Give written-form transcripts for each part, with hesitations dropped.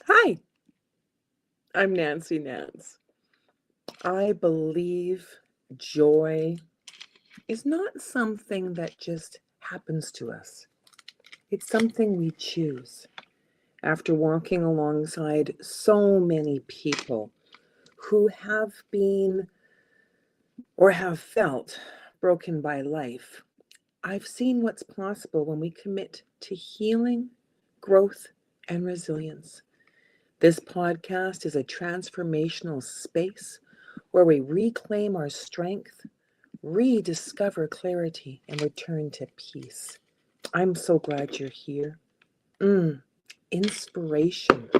Hi, I'm Nance. I believe joy is not something that just happens to us. It's something we choose. After walking alongside so many people who have been or have felt broken by life, I've seen what's possible when we commit to healing, growth, and resilience. This podcast is a transformational space where we reclaim our strength, rediscover clarity, and return to peace. I'm so glad you're here. Inspiration.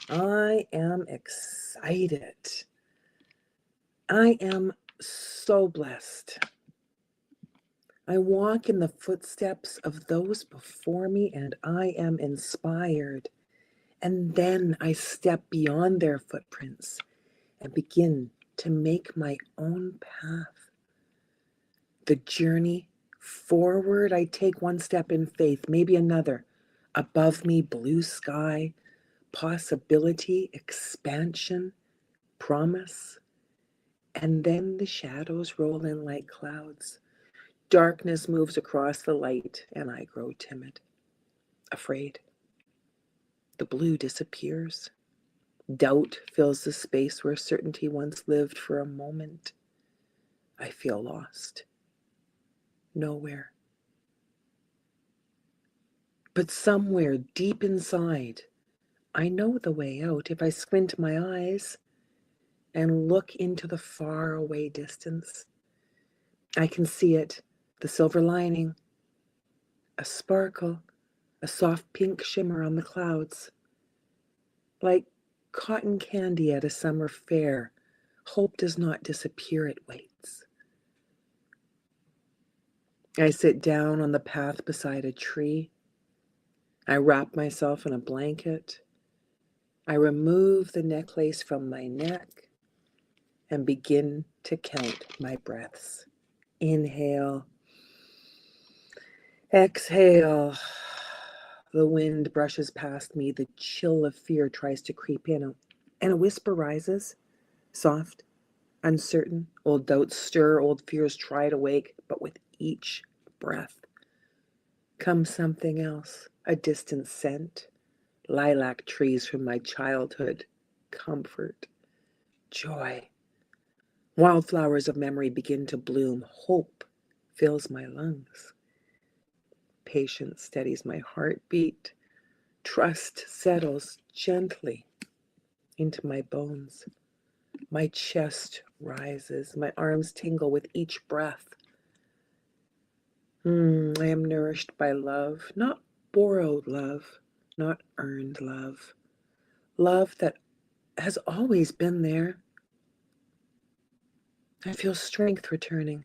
I am excited. I am so blessed. I walk in the footsteps of those before me and I am inspired. And then I step beyond their footprints and begin to make my own path. The journey forward, I take one step in faith, maybe another. Above me, blue sky, possibility, expansion, promise. And then the shadows roll in like clouds. Darkness moves across the light, and I grow timid, afraid. The blue disappears. Doubt fills the space where certainty once lived for a moment. I feel lost. Nowhere. But somewhere deep inside, I know the way out if I squint my eyes and look into the faraway distance. I can see it, the silver lining, a sparkle, a soft pink shimmer on the clouds. Like cotton candy at a summer fair, hope does not disappear, it waits. I sit down on the path beside a tree. I wrap myself in a blanket. I remove the necklace from my neck and begin to count my breaths. Inhale, exhale. The wind brushes past me. The chill of fear tries to creep in, and a whisper rises, soft, uncertain. Old doubts stir, old fears try to wake, but with each breath comes something else, a distant scent, lilac trees from my childhood, comfort, joy. Wildflowers of memory begin to bloom. Hope fills my lungs. Patience steadies my heartbeat. Trust settles gently into my bones. My chest rises. My arms tingle with each breath. I am nourished by love, not borrowed love, not earned love. Love that has always been there. I feel strength returning.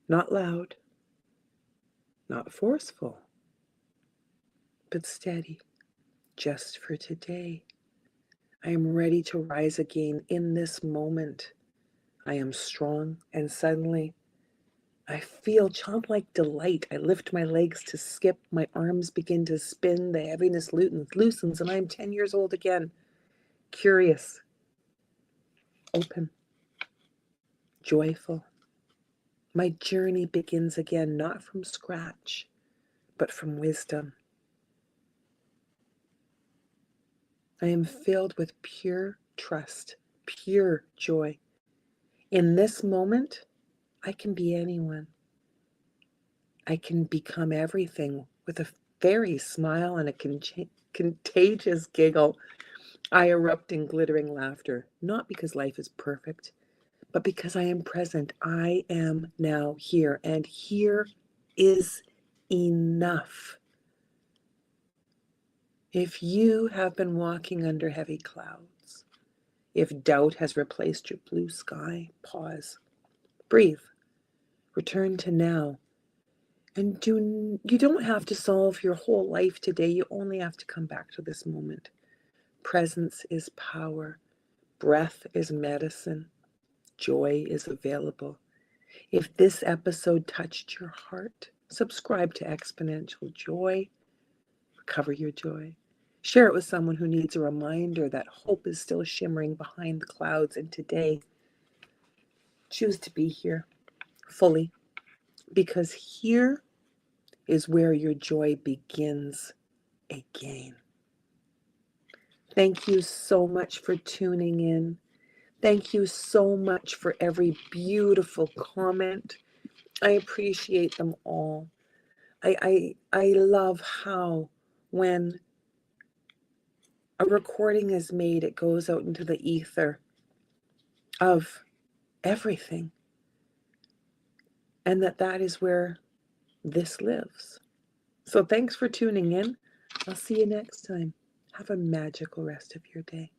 Not loud, not forceful, but steady, just for today. I am ready to rise again in this moment. I am strong, and suddenly I feel childlike delight. I lift my legs to skip, my arms begin to spin, the heaviness loosens, and I am 10 years old again. Curious, open, joyful. My journey begins again, not from scratch, but from wisdom. I am filled with pure trust, pure joy. In this moment, I can be anyone. I can become everything with a fairy smile and a contagious giggle. I erupt in glittering laughter, not because life is perfect, but because I am present. I am now here, and here is enough. If you have been walking under heavy clouds, if doubt has replaced your blue sky, pause, breathe, return to now. And you don't have to solve your whole life today. You only have to come back to this moment. Presence is power. Breath is medicine. Joy is available. If this episode touched your heart, subscribe to Exponential Joy. cover your joy. Share it with someone who needs a reminder that hope is still shimmering behind the clouds. And today, choose to be here fully, because here is where your joy begins again. Thank you so much for tuning in. Thank you so much for every beautiful comment. I appreciate them all. I love how when a recording is made, it goes out into the ether of everything. And that is where this lives. So thanks for tuning in. I'll see you next time. Have a magical rest of your day.